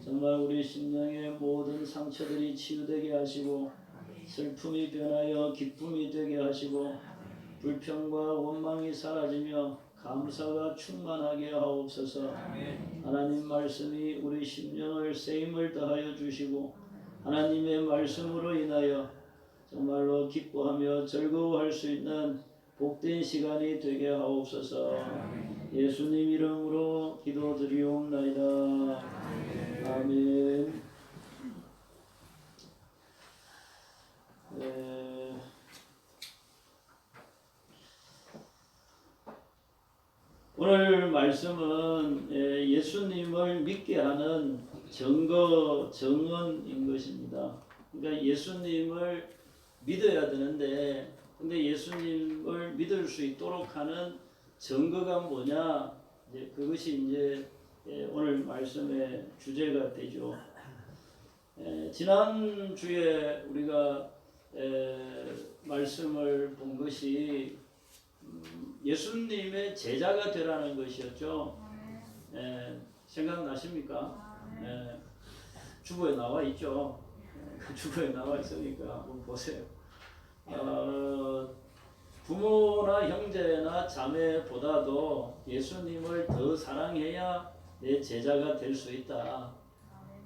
정말 우리 심령의 모든 상처들이 치유되게 하시고 슬픔이 변하여 기쁨이 되게 하시고 불평과 원망이 사라지며 감사가 충만하게 하옵소서. 하나님 말씀이 우리 심령을 쓰임을 더하여 주시고 하나님의 말씀으로 인하여 정말로 기뻐하며 즐거워할 수 있는 복된 시간이 되게 하옵소서. 예수님 이름으로 기도드리옵나이다. 아멘. 오늘 말씀은 예수님을 믿게 하는 증거, 증언인 것입니다. 그러니까 예수님을 믿어야 되는데, 근데 예수님을 믿을 수 있도록 하는 증거가 뭐냐? 그것이 이제 오늘 말씀의 주제가 되죠. 지난 주에 우리가 말씀을 본 것이 예수님의 제자가 되라는 것이었죠. 생각나십니까? 주보에 나와 있죠. 주보에 나와 있으니까 한번 보세요. 부모나 형제나 자매보다도 예수님을 더 사랑해야 내 제자가 될 수 있다.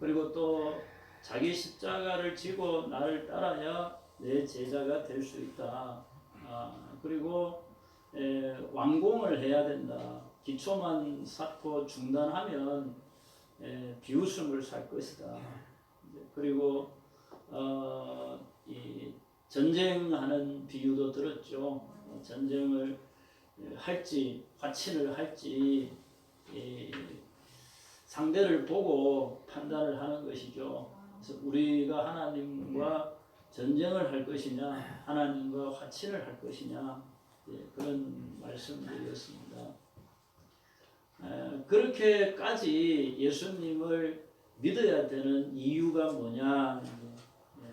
그리고 또 자기 십자가를 지고 나를 따라야 내 제자가 될 수 있다. 그리고 완공을 해야 된다. 기초만 쌓고 중단하면 비웃음을 살 것이다. 그리고 이 전쟁하는 비유도 들었죠. 전쟁을 할지 화친을 할지 상대를 보고 판단을 하는 것이죠. 그래서 우리가 하나님과 전쟁을 할 것이냐, 하나님과 화친을 할 것이냐, 그런 말씀드렸습니다. 그렇게까지 예수님을 믿어야 되는 이유가 뭐냐?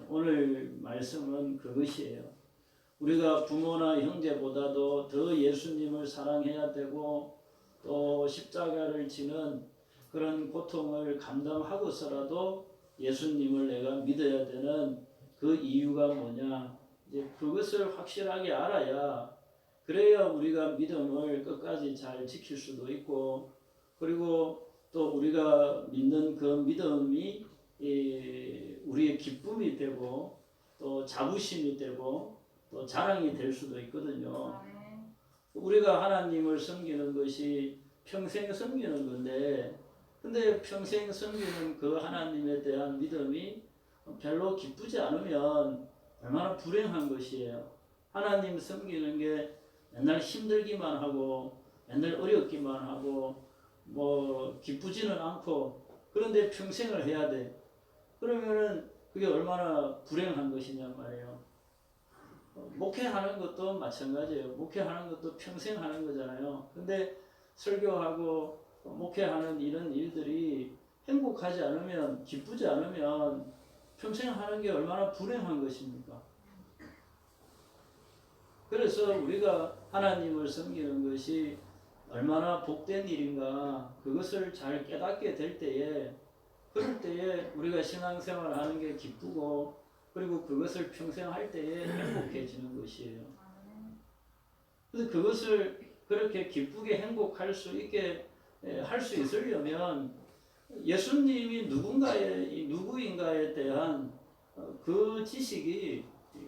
오늘 말씀은 그것이에요. 우리가 부모나 형제보다도 더 예수님을 사랑해야 되고 또 십자가를 지는 그런 고통을 감당하고서라도 예수님을 내가 믿어야 되는 그 이유가 뭐냐? 이제 그것을 확실하게 알아야, 그래야 우리가 믿음을 끝까지 잘 지킬 수도 있고, 그리고 또 우리가 믿는 그 믿음이 우리의 기쁨이 되고 또 자부심이 되고 또 자랑이 될 수도 있거든요. 우리가 하나님을 섬기는 것이 평생 섬기는 건데, 근데 평생 섬기는 그 하나님에 대한 믿음이 별로 기쁘지 않으면 얼마나 불행한 것이에요. 하나님 섬기는 게 맨날 힘들기만 하고 맨날 어렵기만 하고 뭐 기쁘지는 않고, 그런데 평생을 해야 돼. 그러면은 그게 얼마나 불행한 것이냐 말이에요. 목회하는 것도 마찬가지예요. 목회하는 것도 평생 하는 거잖아요. 근데 설교하고 목회하는 이런 일들이 행복하지 않으면, 기쁘지 않으면 평생 하는 게 얼마나 불행한 것입니까? 그래서 우리가 하나님을 섬기는 것이 얼마나 복된 일인가, 그것을 잘 깨닫게 될 때에, 그럴 때에 우리가 신앙생활을 하는 게 기쁘고, 그리고 그것을 평생 할 때에 행복해지는 것이에요. 그래서 그것을 그렇게 기쁘게 행복할 수 있게 할 수 있으려면 예수님이 누구인가에 대한 그 지식이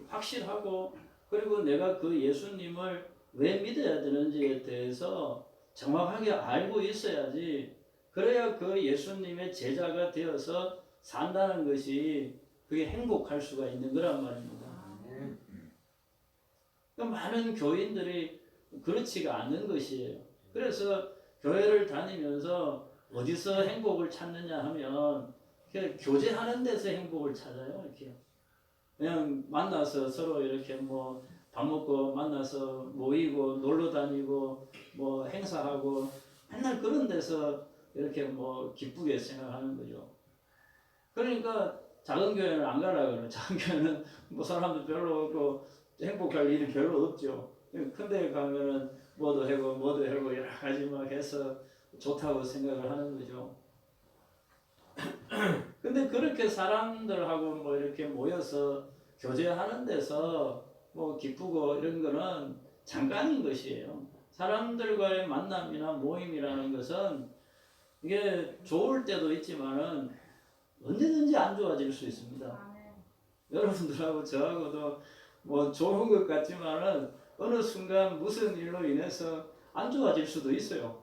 확실하고, 그리고 내가 그 예수님을 왜 믿어야 되는지에 대해서 정확하게 알고 있어야지, 그래야 그 예수님의 제자가 되어서 산다는 것이 그게 행복할 수가 있는 거란 말입니다. 그러니까 많은 교인들이 그렇지가 않은 것이에요. 그래서 교회를 다니면서 어디서 행복을 찾느냐 하면 그냥 교제하는 데서 행복을 찾아요. 이렇게 그냥 만나서 서로 이렇게 뭐 밥 먹고 만나서 모이고 놀러 다니고 뭐 행사하고 맨날 그런 데서 이렇게 뭐 기쁘게 생각하는 거죠. 그러니까 작은 교회는 안 가려고 그래요. 작은 교회는 뭐 사람도 별로 없고 행복할 일이 별로 없죠. 큰 데 가면은 뭐도 하고 여러 가지 막 해서 좋다고 생각을 하는 거죠. 근데 그렇게 사람들하고 뭐 이렇게 모여서 교제하는 데서 뭐 기쁘고 이런 거는 잠깐인 것이에요. 사람들과의 만남이나 모임이라는 것은 이게 좋을 때도 있지만은 언제든지 안 좋아질 수 있습니다. 여러분들하고 저하고도 뭐 좋은 것 같지만은 어느 순간 무슨 일로 인해서 안 좋아질 수도 있어요.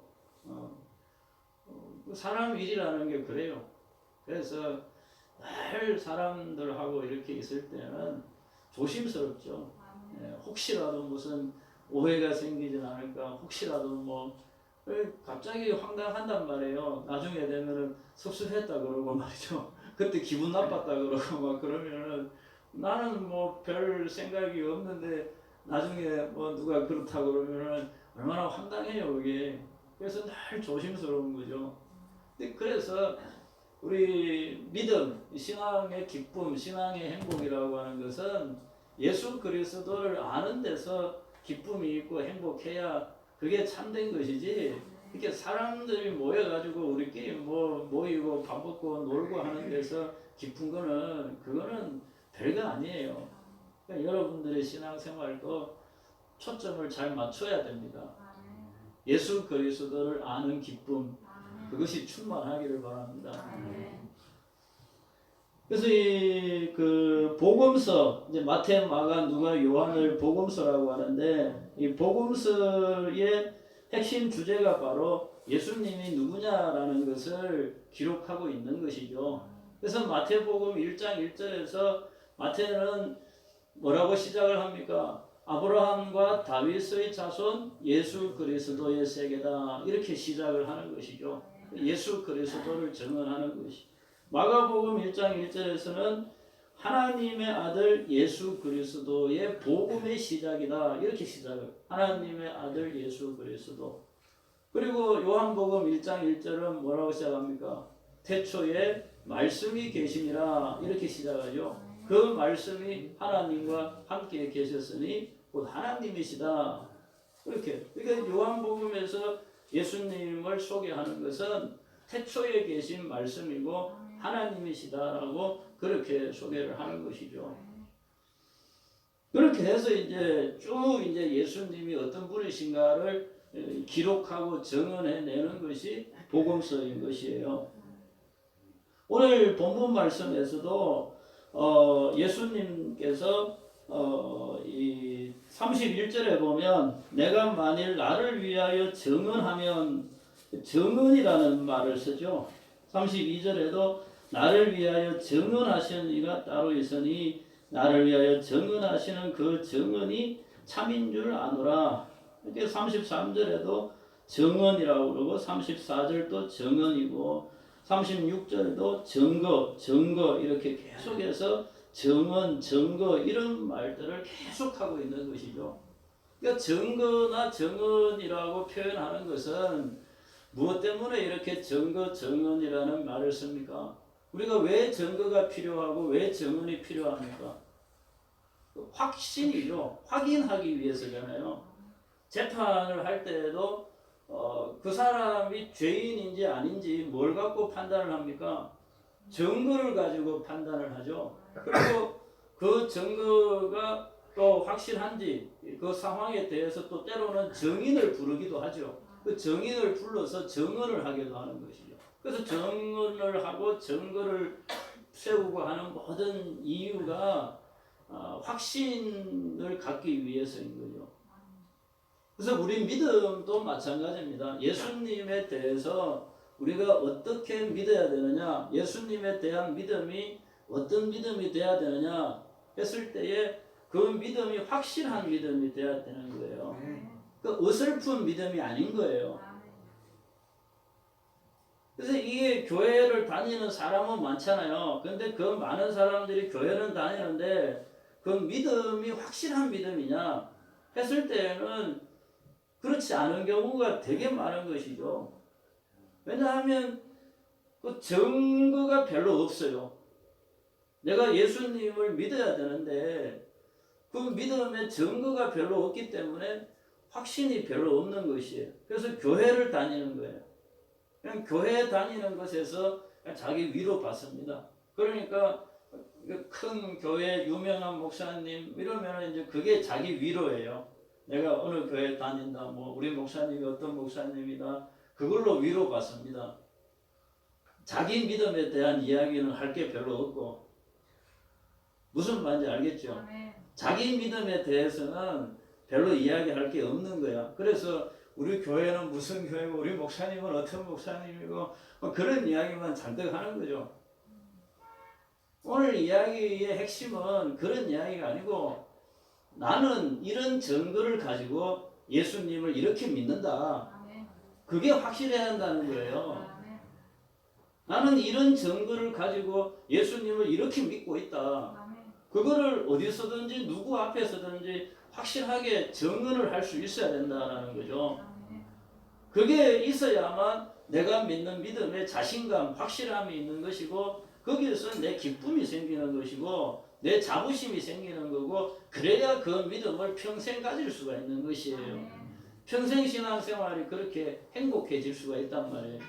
사람 일이라는 게 그래요. 그래서 늘 사람들하고 이렇게 있을 때는 조심스럽죠. 혹시라도 무슨 오해가 생기진 않을까, 혹시라도 뭐 갑자기 황당한단 말이에요. 나중에 되면은 섭섭했다 그러고 말이죠. 그때 기분 나빴다 그러고 막 그러면은 나는 뭐 별 생각이 없는데 나중에 뭐 누가 그렇다 그러면은 얼마나 황당해요 그게. 그래서 늘 조심스러운 거죠. 근데 그래서 우리 믿음, 신앙의 기쁨, 신앙의 행복이라고 하는 것은 예수 그리스도를 아는 데서 기쁨이 있고 행복해야 그게 참된 것이지. 이렇게 사람들이 모여가지고 우리끼리 뭐 모이고 밥 먹고 놀고 하는 데서 기쁜 거는 그거는 별거 아니에요. 그러니까 여러분들의 신앙생활도 초점을 잘 맞춰야 됩니다. 예수 그리스도를 아는 기쁨, 그것이 충만하기를 바랍니다. 그래서 이 그 복음서, 이제 마태, 마가, 누가, 요한을 복음서라고 하는데, 이 복음서의 핵심 주제가 바로 예수님이 누구냐라는 것을 기록하고 있는 것이죠. 그래서 마태복음 1장 1절에서 마태는 뭐라고 시작을 합니까? 아브라함과 다윗의 자손 예수 그리스도의 세계다, 이렇게 시작을 하는 것이죠. 예수 그리스도를 증언하는 것이. 마가복음 1장 1절에서는 하나님의 아들 예수 그리스도의 복음의 시작이다, 이렇게 시작을. 하나님의 아들 예수 그리스도. 그리고 요한복음 1장 1절은 뭐라고 시작합니까? 태초에 말씀이 계시니라, 이렇게 시작하죠. 그 말씀이 하나님과 함께 계셨으니 곧 하나님이시다, 이렇게. 그러니까 요한복음에서 예수님을 소개하는 것은 태초에 계신 말씀이고 하나님이시다라고 그렇게 소개를 하는 것이죠. 그렇게 해서 이제 쭉 이제 예수님이 어떤 분이신가를 기록하고 증언해내는 것이 복음서인 것이에요. 오늘 본문 말씀에서도 예수님께서 이 31절에 보면 내가 만일 나를 위하여 증언하면, 증언이라는 말을 쓰죠. 32절에도 나를 위하여 증언하시는 이가 따로 있으니 나를 위하여 증언하시는 그 증언이 참인 줄 아노라. 이렇게 33절에도 증언이라고 그러고 34절도 증언이고 36절에도 증거 이렇게 계속해서 증언, 증거 이런 말들을 계속하고 있는 것이죠. 그러니까 증거나 증언이라고 표현하는 것은 무엇 때문에 이렇게 증거, 증언이라는 말을 씁니까? 우리가 왜 증거가 필요하고 왜 증언이 필요합니까? 확신이죠. 확인하기 위해서잖아요. 재판을 할 때에도 그 사람이 죄인인지 아닌지 뭘 갖고 판단을 합니까? 증거를 가지고 판단을 하죠. 그리고 그 증거가 또 확실한지 그 상황에 대해서 또 때로는 증인을 부르기도 하죠. 그 증인을 불러서 증언을 하기도 하는 것이죠. 그래서 증언을 하고 증거를 세우고 하는 모든 이유가 확신을 갖기 위해서인 거죠. 그래서 우리 믿음도 마찬가지입니다. 예수님에 대해서 우리가 어떻게 믿어야 되느냐, 예수님에 대한 믿음이 어떤 믿음이 돼야 되느냐 했을 때에 그 믿음이 확실한 믿음이 돼야 되는 거예요. 그 어설픈 믿음이 아닌 거예요. 그래서 이게 교회를 다니는 사람은 많잖아요. 근데 그 많은 사람들이 교회는 다니는데 그 믿음이 확실한 믿음이냐 했을 때는 그렇지 않은 경우가 되게 많은 것이죠. 왜냐하면 그 증거가 별로 없어요. 내가 예수님을 믿어야 되는데 그 믿음의 증거가 별로 없기 때문에 확신이 별로 없는 것이에요. 그래서 교회를 다니는 거예요. 그냥 교회 다니는 것에서 그냥 자기 위로 받습니다. 그러니까 큰 교회 유명한 목사님 이러면 이제 그게 자기 위로예요. 내가 어느 교회 다닌다, 뭐 우리 목사님이 어떤 목사님이다, 그걸로 위로받습니다. 자기 믿음에 대한 이야기는 할 게 별로 없고, 무슨 말인지 알겠죠? 자기 믿음에 대해서는 별로 이야기할 게 없는 거야. 그래서 우리 교회는 무슨 교회고 우리 목사님은 어떤 목사님이고 그런 이야기만 잔뜩 하는 거죠. 오늘 이야기의 핵심은 그런 이야기가 아니고, 나는 이런 증거를 가지고 예수님을 이렇게 믿는다. 그게 확실해야 한다는 거예요. 나는 이런 증거를 가지고 예수님을 이렇게 믿고 있다. 그거를 어디서든지 누구 앞에서든지 확실하게 증언을 할 수 있어야 된다는 거죠. 그게 있어야만 내가 믿는 믿음에 자신감, 확실함이 있는 것이고, 거기에서 내 기쁨이 생기는 것이고 내 자부심이 생기는 거고, 그래야 그 믿음을 평생 가질 수가 있는 것이에요. 평생 신앙생활이 그렇게 행복해질 수가 있단 말이에요.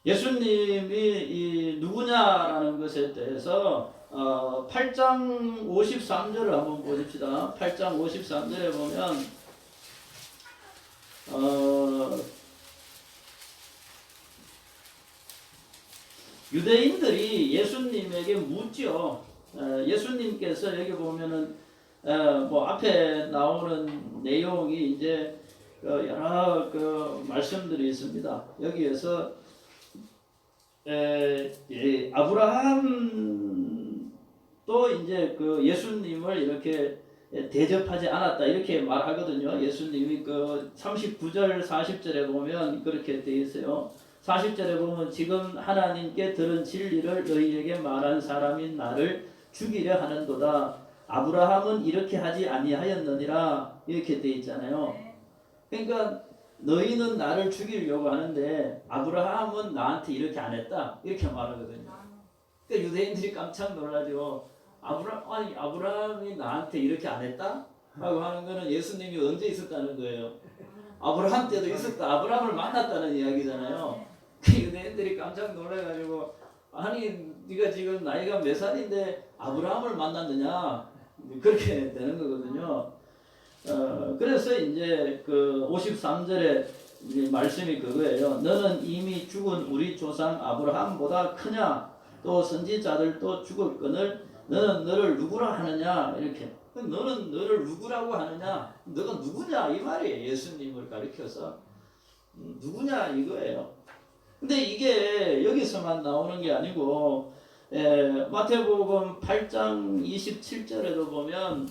예수님이 이 누구냐라는 것에 대해서 8장 53절을 한번 보십시다. 8장 53절에 보면 유대인들이 예수님에게 묻죠. 예수님께서 여기 보면은 뭐 앞에 나오는 내용이 이제 여러 그 말씀들이 있습니다. 여기에서 아브라함도 이제 그 예수님을 이렇게 대접하지 않았다 이렇게 말하거든요. 예수님이 그 39절 40절에 보면 그렇게 되어 있어요. 40절에 보면 지금 하나님께 들은 진리를 너희에게 말한 사람인 나를 죽이려 하는도다. 아브라함은 이렇게 하지 아니하였느니라 이렇게 되어 있잖아요. 그러니까 너희는 나를 죽이려고 하는데 아브라함은 나한테 이렇게 안 했다 이렇게 말하거든요. 그러니까 유대인들이 깜짝 놀라죠. 아브라함이 나한테 이렇게 안 했다? 라고 하는 거는 예수님이 언제 있었다는 거예요. 아브라함 때도 있었다. 아브라함을 만났다는 이야기잖아요. 그 유대인들이 깜짝 놀라가지고, 아니 네가 지금 나이가 몇 살인데 아브라함을 만났느냐, 그렇게 되는 거거든요. 그래서 이제 그 53절에 말씀이 그거예요. 너는 이미 죽은 우리 조상 아브라함보다 크냐? 또 선지자들도 죽었거늘 너는 너를 누구라 하느냐? 이렇게. 너는 너를 누구라고 하느냐? 너가 누구냐? 이 말이에요. 예수님을 가리켜서 누구냐 이거예요. 근데 이게 여기서만 나오는 게 아니고 마태복음 8장 27절에도 보면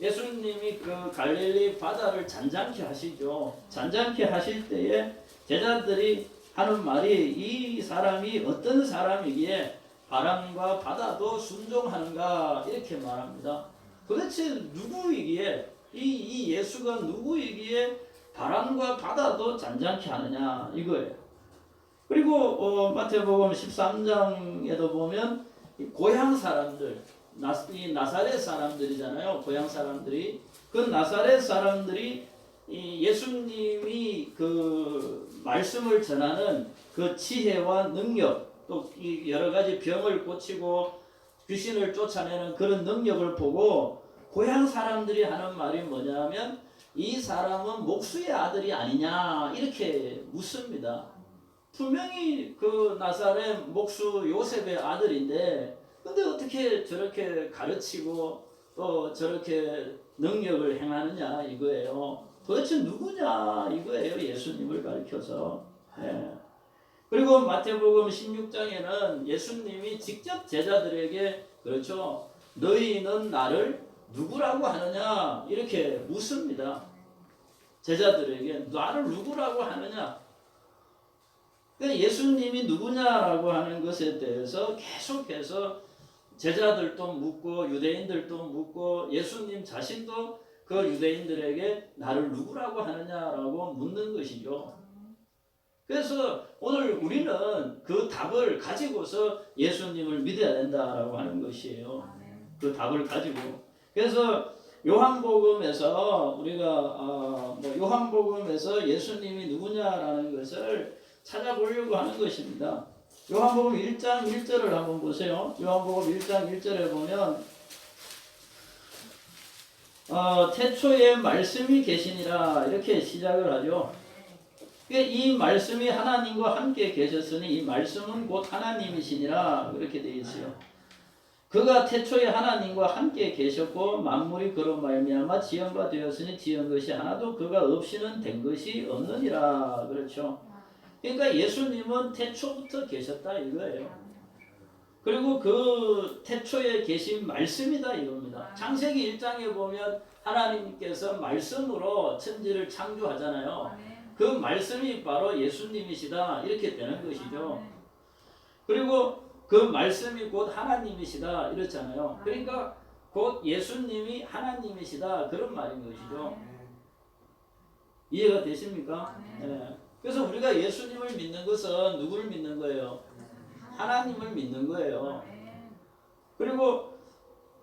예수님이 그 갈릴리 바다를 잔잔케 하시죠. 잔잔케 하실 때에 제자들이 하는 말이 이 사람이 어떤 사람이기에 바람과 바다도 순종하는가 이렇게 말합니다. 도대체 누구이기에 이 예수가 누구이기에 바람과 바다도 잔잔케 하느냐 이거예요. 그리고 마태복음 13장에도 보면 고향 사람들, 이 나사렛 사람들이잖아요. 고향 사람들이. 그 나사렛 사람들이 이 예수님이 그 말씀을 전하는 그 지혜와 능력, 또 여러 가지 병을 고치고 귀신을 쫓아내는 그런 능력을 보고 고향 사람들이 하는 말이 뭐냐면 이 사람은 목수의 아들이 아니냐 이렇게 묻습니다. 분명히 그 나사렛 목수 요셉의 아들인데 근데 어떻게 저렇게 가르치고 또 저렇게 능력을 행하느냐 이거예요. 도대체 누구냐 이거예요. 예수님을 가리켜서. 그리고 마태복음 16장에는 예수님이 직접 제자들에게 그렇죠. 너희는 나를 누구라고 하느냐 이렇게 묻습니다. 제자들에게 나를 누구라고 하느냐. 그러니까 예수님이 누구냐라고 하는 것에 대해서 계속해서 제자들도 묻고 유대인들도 묻고 예수님 자신도 그 유대인들에게 나를 누구라고 하느냐라고 묻는 것이죠. 그래서 오늘 우리는 그 답을 가지고서 예수님을 믿어야 된다라고 하는 것이에요. 그 답을 가지고. 그래서 요한복음에서 우리가 요한복음에서 예수님이 누구냐라는 것을 찾아보려고 하는 것입니다. 요한복음 1장 1절을 한번 보세요. 요한복음 1장 1절에 보면 태초에 말씀이 계시니라 이렇게 시작을 하죠. 이 말씀이 하나님과 함께 계셨으니 이 말씀은 곧 하나님이시니라 이렇게 되어 있어요. 그가 태초에 하나님과 함께 계셨고 만물이 그로 말미암아 지은 바 되었으니 지은 것이 하나도 그가 없이는 된 것이 없느니라. 그렇죠. 그러니까 예수님은 태초부터 계셨다 이거예요. 그리고 그 태초에 계신 말씀이다 이겁니다. 창세기 1장에 보면 하나님께서 말씀으로 천지를 창조하잖아요. 그 말씀이 바로 예수님이시다 이렇게 되는 것이죠. 그리고 그 말씀이 곧 하나님이시다 이렇잖아요. 그러니까 곧 예수님이 하나님이시다 그런 말인 것이죠. 이해가 되십니까? 네. 그래서 우리가 예수님을 믿는 것은 누구를 믿는 거예요? 하나님을 믿는 거예요. 그리고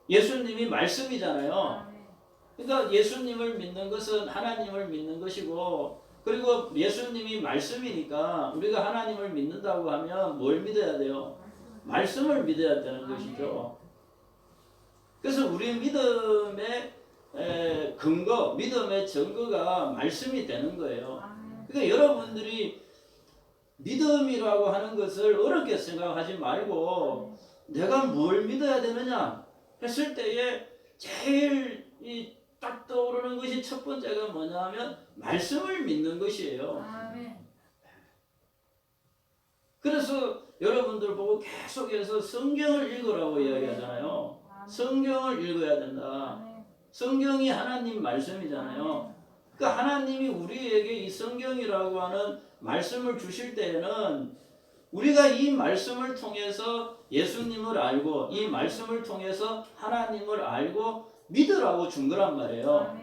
예수님이 말씀이잖아요. 그러니까 예수님을 믿는 것은 하나님을 믿는 것이고, 그리고 예수님이 말씀이니까 우리가 하나님을 믿는다고 하면 뭘 믿어야 돼요? 말씀을 믿어야 되는 것이죠. 그래서 우리 믿음의 근거, 믿음의 증거가 말씀이 되는 거예요. 그러니까 여러분들이 믿음이라고 하는 것을 어렵게 생각하지 말고 내가 뭘 믿어야 되느냐 했을 때에 제일 딱 떠오르는 것이 첫 번째가 뭐냐면 말씀을 믿는 것이에요. 그래서 여러분들 보고 계속해서 성경을 읽으라고 이야기하잖아요. 성경을 읽어야 된다. 성경이 하나님 말씀이잖아요. 그러니까 하나님이 우리에게 이 성경이라고 하는 말씀을 주실 때에는 우리가 이 말씀을 통해서 예수님을 알고 이 말씀을 통해서 하나님을 알고 믿으라고 준 거란 말이에요.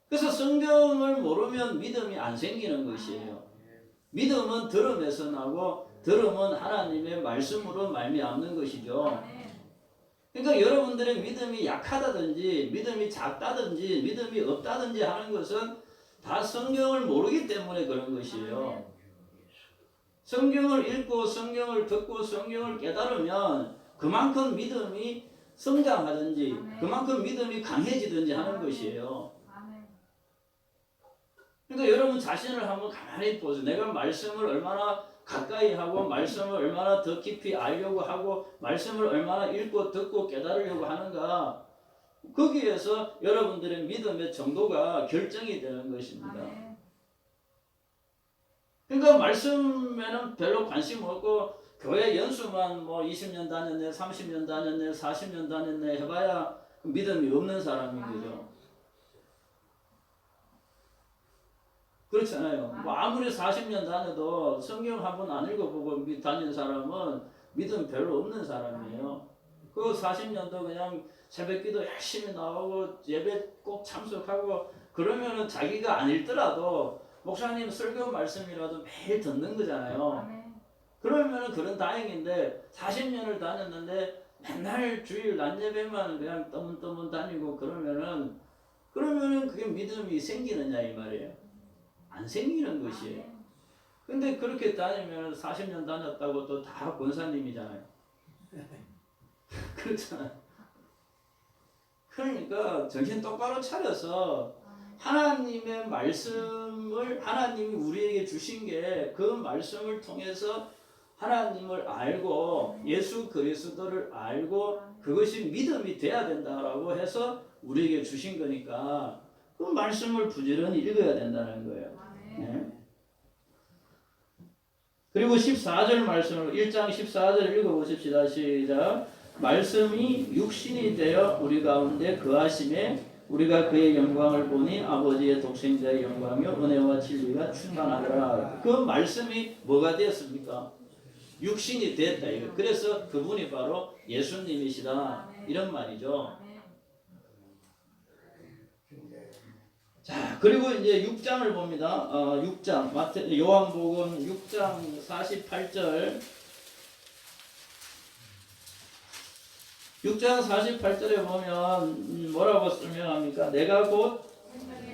그래서 성경을 모르면 믿음이 안 생기는 것이에요. 믿음은 들음에서 나고 들음은 하나님의 말씀으로 말미암는 것이죠. 그러니까 여러분들의 믿음이 약하다든지 믿음이 작다든지 믿음이 없다든지 하는 것은 다 성경을 모르기 때문에 그런 것이에요. 성경을 읽고 성경을 듣고 성경을 깨달으면 그만큼 믿음이 성장하든지 그만큼 믿음이 강해지든지 하는 것이에요. 그러니까 여러분 자신을 한번 가만히 보세요. 내가 말씀을 얼마나 가까이 하고 말씀을 얼마나 더 깊이 알려고 하고 말씀을 얼마나 읽고 듣고 깨달으려고 하는가, 거기에서 여러분들의 믿음의 정도가 결정이 되는 것입니다. 그러니까 말씀에는 별로 관심 없고 교회 연수만 뭐 20년 다녔네, 30년 다녔네, 40년 다녔네 해봐야 믿음이 없는 사람인 거죠. 그렇잖아요. 뭐 아무리 40년 다녀도 성경 한 번 안 읽어보고 다닌 사람은 믿음 별로 없는 사람이에요. 그 40년도 그냥 새벽기도 열심히 나오고 예배 꼭 참석하고 그러면은 자기가 안 읽더라도 목사님 설교 말씀이라도 매일 듣는 거잖아요. 그러면은 그런 다행인데 40년을 다녔는데 맨날 주일 낮 예배만 그냥 떠문떠문 다니고 그러면은 그게 믿음이 생기느냐 이 말이에요. 안 생기는 것이에요. 근데 그렇게 다니면 40년 다녔다고 또 다 권사님이잖아요. 그렇잖아요. 그러니까 정신 똑바로 차려서 하나님의 말씀을 하나님이 우리에게 주신 게 그 말씀을 통해서 하나님을 알고 예수 그리스도를 알고 그것이 믿음이 돼야 된다라고 해서 우리에게 주신 거니까 그 말씀을 부지런히 읽어야 된다는 거예요. 네. 그리고 14절 말씀을 1장 14절 읽어보십시다. 시작. 말씀이 육신이 되어 우리 가운데 거하심에 우리가 그의 영광을 보니 아버지의 독생자의 영광이요 은혜와 진리가 충만하더라. 그 말씀이 뭐가 되었습니까? 육신이 됐다 이거. 그래서 그분이 바로 예수님이시다 이런 말이죠. 자, 그리고 이제 6장을 봅니다. 6장 요한복음 6장 48절 6장 48절에 보면 뭐라고 설명합니까? 내가 곧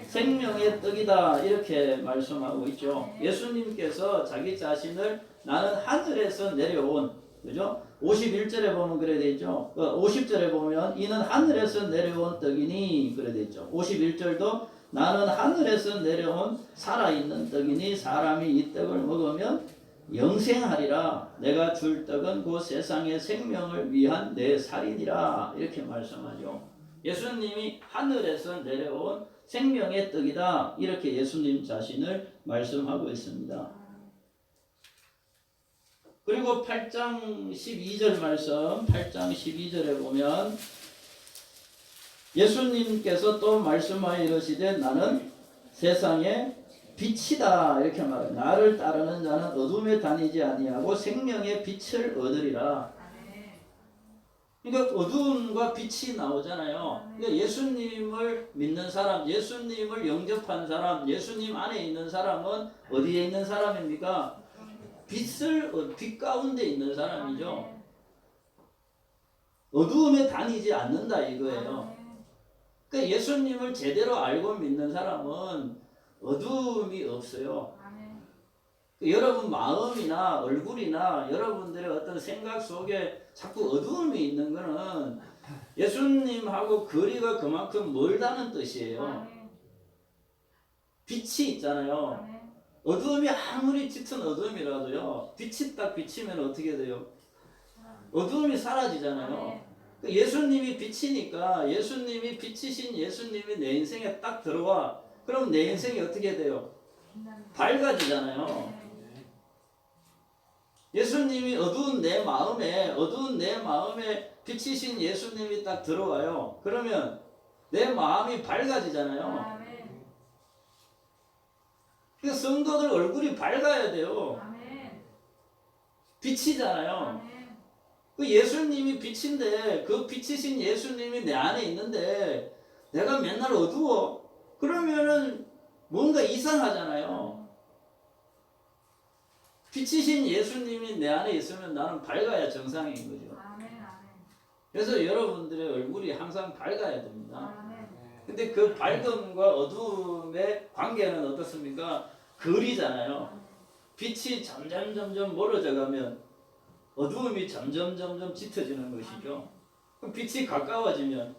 생명의 떡이다 이렇게 말씀하고 있죠. 예수님께서 자기 자신을 나는 하늘에서 내려온, 그죠? 51절에 보면 그래 돼 있죠. 50절에 보면 이는 하늘에서 내려온 떡이니 그래 돼 있죠. 51절도 나는 하늘에서 내려온 살아있는 떡이니 사람이 이 떡을 먹으면 영생하리라. 내가 줄 떡은 그 세상의 생명을 위한 내 살이니라 이렇게 말씀하죠. 예수님이 하늘에서 내려온 생명의 떡이다 이렇게 예수님 자신을 말씀하고 있습니다. 그리고 8장 12절 말씀, 8장 12절에 보면 예수님께서 또 말씀하여 이르시되 나는 세상의 빛이다 이렇게 말해요. 나를 따르는 자는 어둠에 다니지 아니하고 생명의 빛을 얻으리라. 그러니까 어둠과 빛이 나오잖아요. 그러니까 예수님을 믿는 사람, 예수님을 영접한 사람, 예수님 안에 있는 사람은 어디에 있는 사람입니까? 빛 가운데 있는 사람이죠. 어두움에 다니지 않는다 이거예요. 그러니까 예수님을 제대로 알고 믿는 사람은 어두움이 없어요. 여러분 마음이나 얼굴이나 여러분들의 어떤 생각 속에 자꾸 어두움이 있는 것은 예수님하고 거리가 그만큼 멀다는 뜻이에요. 빛이 있잖아요. 어두움이 아무리 짙은 어두움이라도요, 빛이 딱 비치면 어떻게 돼요? 어두움이 사라지잖아요. 예수님이 빛이니까 예수님이 빛이신 예수님이 내 인생에 딱 들어와. 그럼 내 인생이 어떻게 돼요? 밝아지잖아요. 예수님이 어두운 내 마음에 빛이신 예수님이 딱 들어와요. 그러면 내 마음이 밝아지잖아요. 그러니까 성도들 얼굴이 밝아야 돼요. 빛이잖아요. 그 예수님이 빛인데 그 빛이신 예수님이 내 안에 있는데 내가 맨날 어두워? 그러면은 뭔가 이상하잖아요. 빛이신 예수님이 내 안에 있으면 나는 밝아야 정상인 거죠. 그래서 여러분들의 얼굴이 항상 밝아야 됩니다. 근데 그 밝음과 어두움의 관계는 어떻습니까? 거리잖아요. 빛이 점점 멀어져 가면 어두움이 점점 짙어지는 것이죠. 그럼 빛이 가까워지면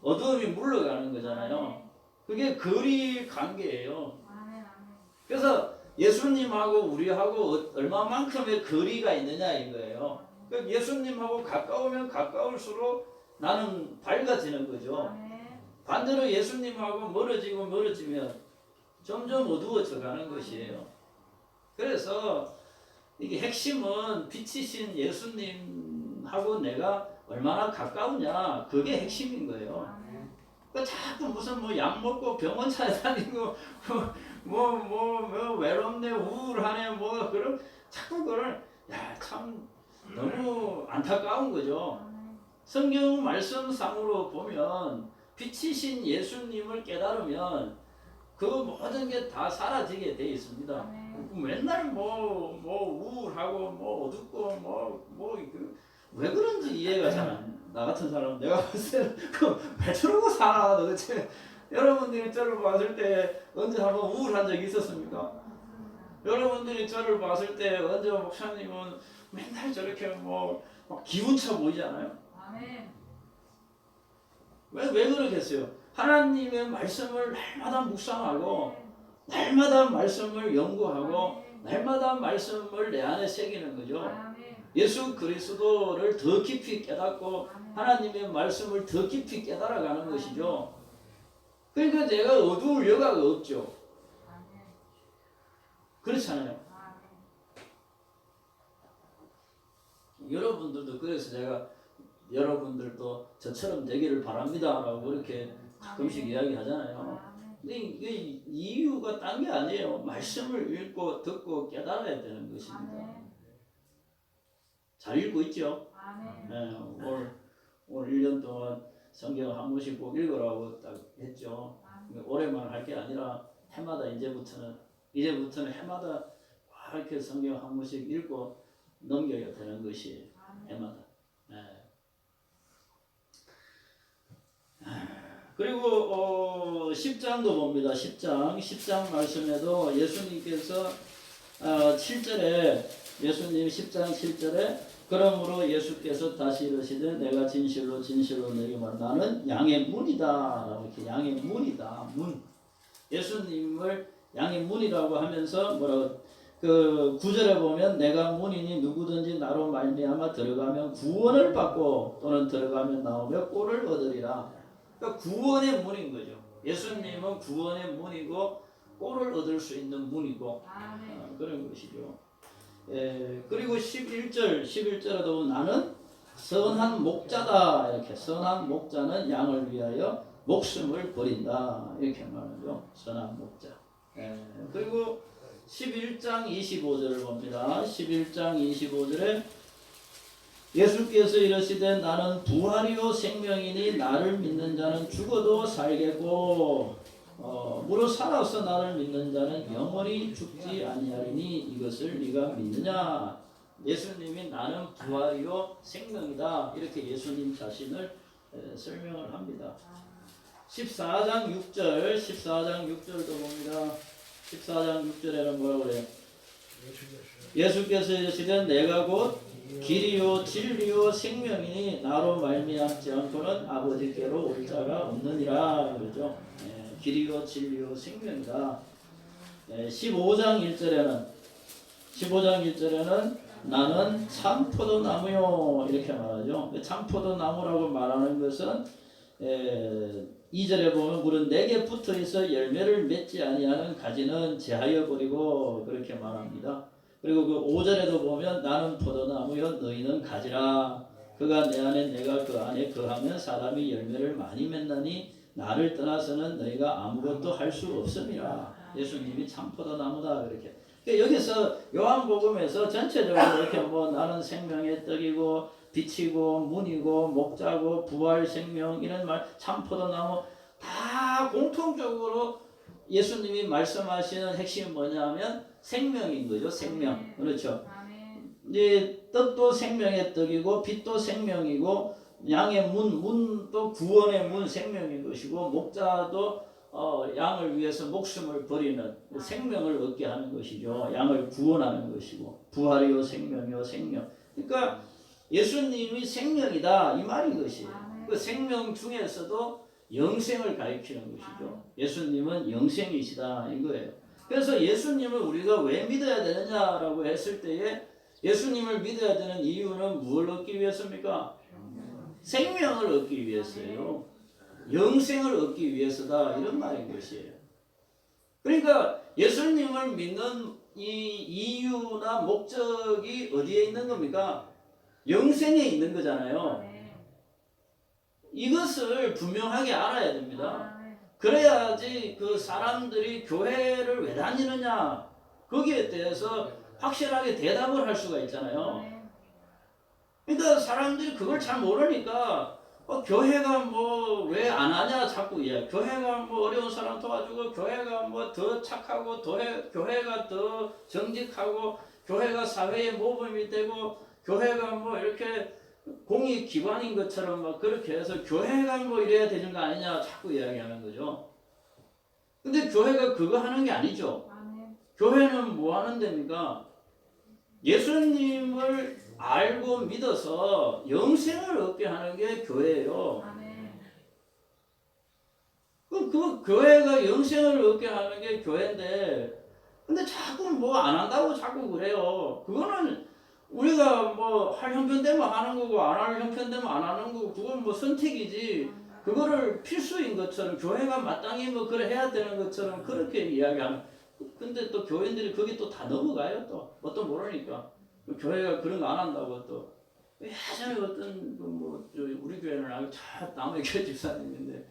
어두움이 물러가는 거잖아요. 그게 거리 관계예요. 그래서 예수님하고 우리하고 얼마만큼의 거리가 있느냐 이거예요. 그러니까 예수님하고 가까우면 가까울수록 나는 밝아지는 거죠. 반대로 예수님하고 멀어지면 점점 어두워져 가는 것이에요. 그래서 이게 핵심은 빛이신 예수님하고 내가 얼마나 가까우냐 그게 핵심인 거예요. 그러니까 자꾸 무슨 뭐 약 먹고 병원 찾아다니고 뭐 외롭네 우울하네 뭐 그런 자꾸 그걸 참 너무 안타까운 거죠. 성경 말씀상으로 보면 빛이신 예수님을 깨달으면 그 모든 게 다 사라지게 돼 있습니다. 맨날 뭐 우울하고 뭐 어둡고 왜 그런지 이해가 잘 안 나 같은 사람은 내가 봤을 때 왜 저러고 살아 도대체. 여러분들이 저를 봤을 때 언제 한번 우울한 적이 있었습니까? 여러분들이 저를 봤을 때 언제 목사님은 맨날 저렇게 막 기운차 보이잖아요. 왜 그러겠어요? 하나님의 말씀을 날마다 묵상하고 날마다 말씀을 연구하고 날마다 말씀을 내 안에 새기는 거죠. 예수 그리스도를 더 깊이 깨닫고 하나님의 말씀을 더 깊이 깨달아가는 것이죠. 그러니까 내가 어두울 여가가 없죠. 그렇잖아요. 여러분들도 그래서 제가 여러분들도 저처럼 되기를 바랍니다 라고 이렇게 가끔씩 이야기하잖아요. 근데 이게 이유가 딴 게 아니에요. 말씀을 읽고 듣고 깨달아야 되는 것입니다. 잘 읽고 있죠? 네, 올 1년 동안 성경 한 번씩 꼭 읽으라고 딱 했죠. 올해만 할 게 아니라 해마다 이제부터는 해마다 이렇게 성경 한 번씩 읽고 넘겨야 되는 것이 해마다. 네. 그리고 10장도 봅니다. 10장 말씀에도 예수님께서 7절에 예수님 10장 7절에 그러므로 예수께서 다시 이르시되 내가 진실로 진실로 너에게 말하노니 나는 양의 문이다. 이렇게 양의 문이다. 문. 예수님을 양의 문이라고 하면서 뭐라고 그 9절에 보면 내가 문이니 누구든지 나로 말미암아 들어가면 구원을 받고 또는 들어가면 나오며 꼴을 얻으리라. 그러니까 구원의 문인 거죠. 예수님은 구원의 문이고 꼴을 얻을 수 있는 문이고 그런 것이죠. 그리고 11절에도 나는 선한 목자다. 이렇게 선한 목자는 양을 위하여 목숨을 버린다. 이렇게 말하죠. 선한 목자. 그리고 11장 25절을 봅니다. 11장 25절에 예수께서 이르시되 나는 부활이요 생명이니 나를 믿는 자는 죽어도 살겠고 무릇 살아서 나를 믿는 자는 영원히 죽지 아니하리니 이것을 네가 믿느냐. 예수님이 나는 부활이요 생명이다. 이렇게 예수님 자신을 설명을 합니다. 14장 6절도 봅니다. 14장 6절에는 뭐라고 그래요? 예수께서 이르시되 내가 곧 길이요 진리요 생명이니 나로 말미암지 않고는 아버지께로 올 자가 없느니라. 그러죠. 길이요 진리요 생명이다. 15장 1절에는 나는 참 포도나무요 이렇게 말하죠. 참 포도나무라고 말하는 것은 2절에 보면 물은 내게 붙어 있어 열매를 맺지 아니하는 가지는 제하여 버리고 그렇게 말합니다. 그리고 그 5절에도 보면 나는 포도나무여 너희는 가지라. 그가 내 안에 내가 그 안에 거하면 사람이 열매를 많이 맺나니 나를 떠나서는 너희가 아무것도 할 수 없음이라. 예수님이 참 포도나무다 그렇게. 여기서 요한복음에서 전체적으로 이렇게 뭐 나는 생명의 떡이고 빛이고 문이고 목자고 부활 생명 이런 말 참 포도나무 다 공통적으로 예수님이 말씀하시는 핵심이 뭐냐면 생명인 거죠. 생명. 그렇죠. 이제 떡도 생명의 떡이고 빛도 생명이고 양의 문도 구원의 문 생명인 것이고 목자도 양을 위해서 목숨을 버리는 생명을 얻게 하는 것이죠. 양을 구원하는 것이고 부활이요 생명이요 생명. 그러니까 예수님이 생명이다 이 말인 것이에요. 그 생명 중에서도 영생을 가리키는 것이죠. 예수님은 영생이시다 이거예요. 그래서 예수님을 우리가 왜 믿어야 되느냐라고 했을 때에 예수님을 믿어야 되는 이유는 무엇을 얻기 위해서입니까? 생명을 얻기 위해서예요. 영생을 얻기 위해서다 이런 말인 것이에요. 그러니까 예수님을 믿는 이 이유나 목적이 어디에 있는 겁니까? 영생에 있는 거잖아요. 이것을 분명하게 알아야 됩니다. 그래야지 그 사람들이 교회를 왜 다니느냐 거기에 대해서 확실하게 대답을 할 수가 있잖아요. 그러니까 사람들이 그걸 잘 모르니까 교회가 뭐 왜 안 하냐 자꾸 교회가 뭐 어려운 사람 도와주고 교회가 뭐 더 착하고 교회가 더 정직하고 교회가 사회의 모범이 되고 교회가 뭐 이렇게 공익기관인 것처럼 막 그렇게 해서 교회가 뭐 이래야 되는 거 아니냐 자꾸 이야기하는 거죠. 근데 교회가 그거 하는 게 아니죠. 교회는 뭐 하는 데입니까? 예수님을 알고 믿어서 영생을 얻게 하는 게 교회예요. 그 교회가 영생을 얻게 하는 게 교회인데 근데 자꾸 뭐 안 한다고 자꾸 그래요. 그거는 우리가 뭐 할 형편되면 하는 거고 안 할 형편되면 안 하는 거고 그건 뭐 선택이지 그거를 필수인 것처럼 교회가 마땅히 뭐 그래 해야 되는 것처럼 그렇게 이야기하는. 근데 또 교인들이 거기 또 다 넘어가요. 또 뭣도 모르니까 교회가 그런 거 안 한다고 또 예전에 어떤 뭐 우리 교회는 아주 참 남의 교회 집사님인데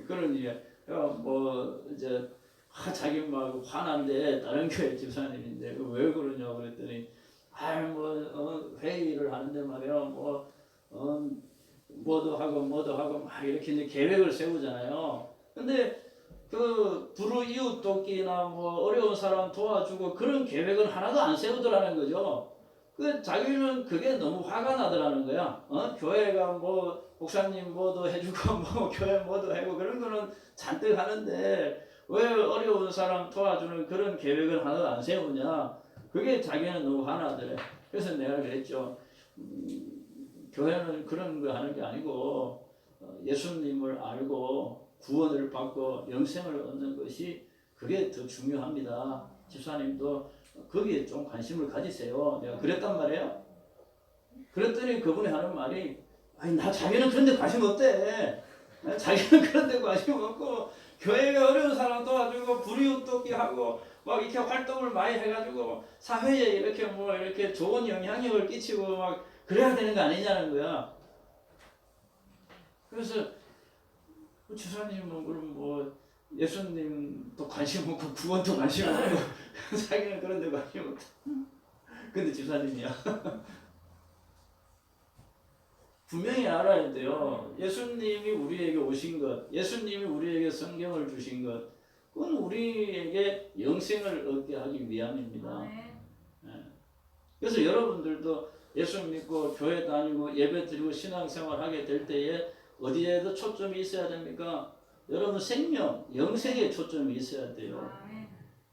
그런 뭐 이제 자기 막 화난데 다른 교회 집사님인데 왜 그러냐 그랬더니 회의를 하는데 말이야 뭐도 하고 막 이렇게 이제 계획을 세우잖아요. 근데 그 불우 이웃 돕기나 뭐 어려운 사람 도와주고 그런 계획은 하나도 안 세우더라는 거죠. 그 자기는 그게 너무 화가 나더라는 거야. 교회가 뭐 목사님 뭐도 해주고 뭐 교회 뭐도 하고 그런 거는 잔뜩 하는데 왜 어려운 사람 도와주는 그런 계획을 하나도 안 세우냐. 그게 자기는 너무 화나더래. 그래서 내가 그랬죠. 교회는 그런 거 하는 게 아니고 예수님을 알고 구원을 받고 영생을 얻는 것이 그게 더 중요합니다. 집사님도 거기에 좀 관심을 가지세요. 내가 그랬단 말이에요. 그랬더니 그분이 하는 말이 아니 나 자기는 그런 데 관심 없대. 자기는 그런 데 관심 없고 교회가 어려운 사람 도와주고 불이웃 돕기 하고 막 이렇게 활동을 많이 해가지고 사회에 이렇게 뭐 이렇게 좋은 영향력을 끼치고 막 그래야 되는 거 아니냐는 거야. 그래서 주사님은 그럼 뭐 예수님도 관심 없고 구원도 관심 없고 자기는 그런 데 관심 없다. 근데 집사님이야. 분명히 알아야 돼요. 예수님이 우리에게 오신 것, 예수님이 우리에게 성경을 주신 것, 그건 우리에게 영생을 얻게 하기 위함입니다. 그래서 여러분들도 예수 믿고 교회 다니고 예배 드리고 신앙생활 하게 될 때에 어디에도 초점이 있어야 됩니까? 여러분 생명, 영생에 초점이 있어야 돼요.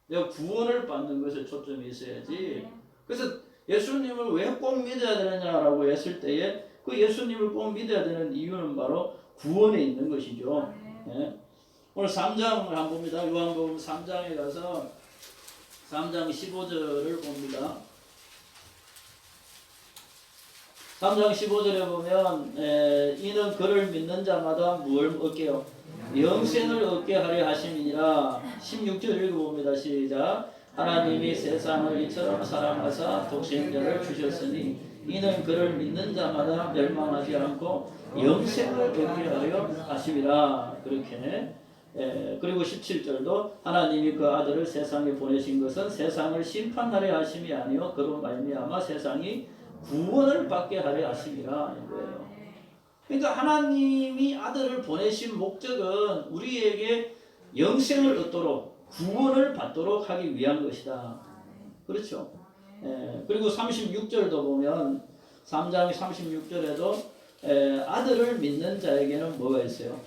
내가 구원을 받는 것에 초점이 있어야지. 그래서 예수님을 왜 꼭 믿어야 되느냐라고 했을 때에 그 예수님을 꼭 믿어야 되는 이유는 바로 구원에 있는 것이죠. 네. 오늘 3장을 한번 봅니다. 요한복음 3장에 가서 3장 15절을 봅니다. 3장 15절에 보면 이는 그를 믿는 자마다 무엇을 얻게요? 영생을 얻게 하려 하심이니라. 16절 읽어봅니다. 시작. 하나님이 세상을 이처럼 사랑하사 독생자를 주셨으니 이는 그를 믿는 자마다 멸망하지 않고 영생을 얻게 하려 하심이라. 그렇게 그리고 17절도 하나님이 그 아들을 세상에 보내신 것은 세상을 심판하려 하심이 아니요 그로 말미암아 세상이 구원을 받게 하려 하심이라 이거예요. 그러니까 하나님이 아들을 보내신 목적은 우리에게 영생을 얻도록 구원을 받도록 하기 위한 것이다. 그렇죠. 그리고 36절도 보면 3장 36절에도 아들을 믿는 자에게는 뭐가 있어요?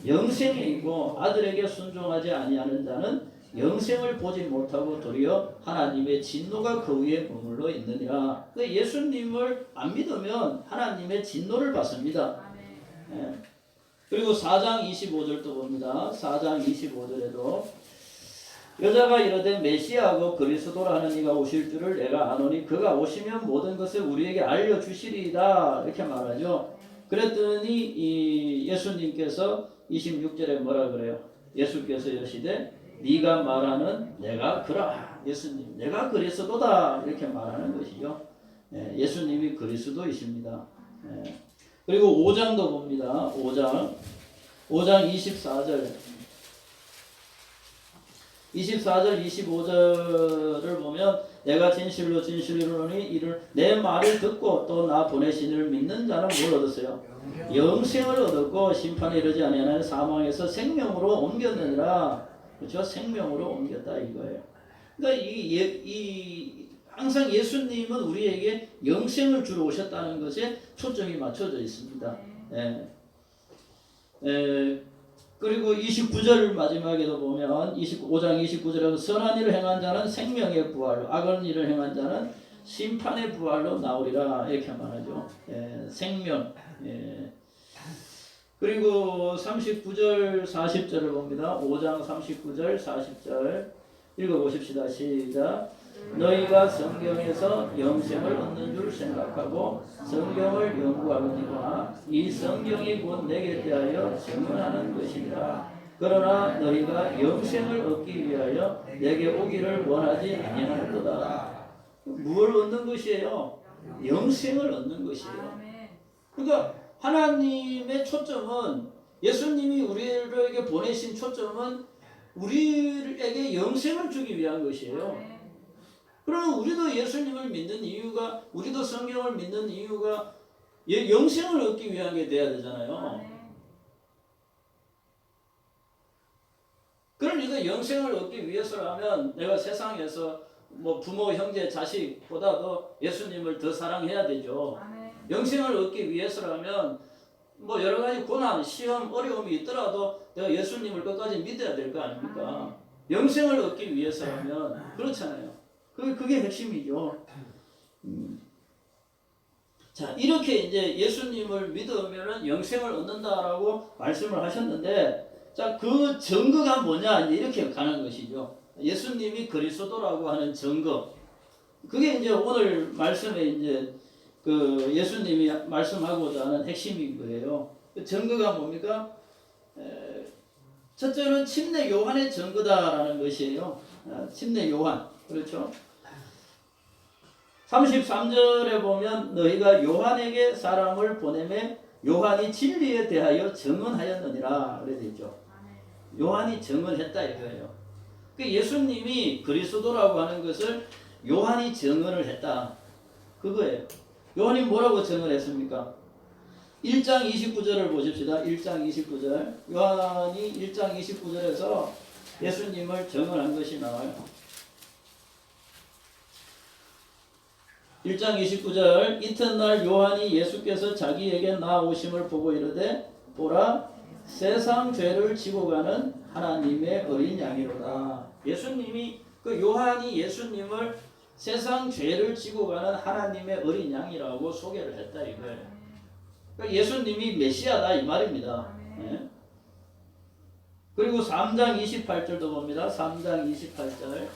영생이 있고 아들에게 순종하지 아니하는 자는 영생을 보지 못하고 도리어 하나님의 진노가 그 위에 머물러 있느니라. 예수님을 안 믿으면 하나님의 진노를 받습니다. 그리고 4장 25절도 봅니다. 4장 25절에도 여자가 이르되 메시아하고 그리스도라는 이가 오실 줄을 내가 아노니 그가 오시면 모든 것을 우리에게 알려주시리이다 이렇게 말하죠. 그랬더니 이 예수님께서 26절에 뭐라 그래요? 예수께서 이르시되 네가 말하는 내가 그라. 예수님 내가 그리스도다 이렇게 말하는 것이죠. 예수님이 그리스도이십니다. 그리고 5장도 봅니다. 5장 24절 25절을 보면 내가 진실로 이르노니 이를 내 말을 듣고 또 나 보내신 이를 믿는 자는 뭘 얻었어요? 영생을 얻었고 심판에 이르지 아니하는 사망에서 생명으로 옮겼느니라. 그렇죠? 생명으로 옮겼다 이거예요. 그러니까 항상 예수님은 우리에게 영생을 주러 오셨다는 것에 초점이 맞춰져 있습니다. 그리고 29절 마지막에도 보면 5장 29절에서 선한 일을 행한 자는 생명의 부활로 악한 일을 행한 자는 심판의 부활로 나오리라 이렇게 말하죠. 생명. 그리고 39절 40절을 봅니다. 5장 39절 40절 읽어보십시다. 시작. 너희가 성경에서 영생을 얻는 줄 생각하고 성경을 연구하거니와 이 성경이 곧 내게 대하여 증언하는 것이니라. 그러나 너희가 영생을 얻기 위하여 내게 오기를 원하지 아니하는도다. 무엇을 얻는 것이에요? 영생을 얻는 것이에요. 그러니까 하나님의 초점은 예수님이 우리에게 보내신 초점은 우리에게 영생을 주기 위한 것이에요. 그러면 우리도 예수님을 믿는 이유가 우리도 성경을 믿는 이유가 영생을 얻기 위한 게 돼야 되잖아요. 그러니까 영생을 얻기 위해서라면 내가 세상에서 뭐 부모, 형제, 자식보다도 예수님을 더 사랑해야 되죠. 영생을 얻기 위해서라면 뭐 여러 가지 고난, 시험, 어려움이 있더라도 내가 예수님을 끝까지 믿어야 될 거 아닙니까? 영생을 얻기 위해서라면 그렇잖아요. 그게 핵심이죠. 자, 이렇게 이제 예수님을 믿으면은 영생을 얻는다라고 말씀을 하셨는데, 자, 그 증거가 뭐냐? 이제 이렇게 가는 것이죠. 예수님이 그리스도라고 하는 증거. 그게 이제 오늘 말씀에 이제 그 예수님이 말씀하고자 하는 핵심인 거예요. 그 증거가 뭡니까? 첫째는 침례 요한의 증거다라는 것이에요. 침례 요한. 그렇죠? 33절에 보면 너희가 요한에게 사람을 보내매 요한이 진리에 대하여 증언하였느니라 그래 되죠. 요한이 증언했다 이거예요. 그 예수님이 그리스도라고 하는 것을 요한이 증언을 했다. 그거예요. 요한이 뭐라고 증언했습니까? 1장 29절을 보십시다. 1장 29절. 요한이 1장 29절에서 예수님을 증언한 것이 나와요. 1장 29절. 이튿날 요한이 예수께서 자기에게 나오심을 보고 이르되 보라 세상 죄를 지고 가는 하나님의 어린 양이로다. 예수님이 그 요한이 예수님을 세상 죄를 지고 가는 하나님의 어린 양이라고 소개를 했다 이거예요. 그러니까 예수님이 메시아다 이 말입니다. 네. 그리고 3장 28절도 봅니다. 3장 28절.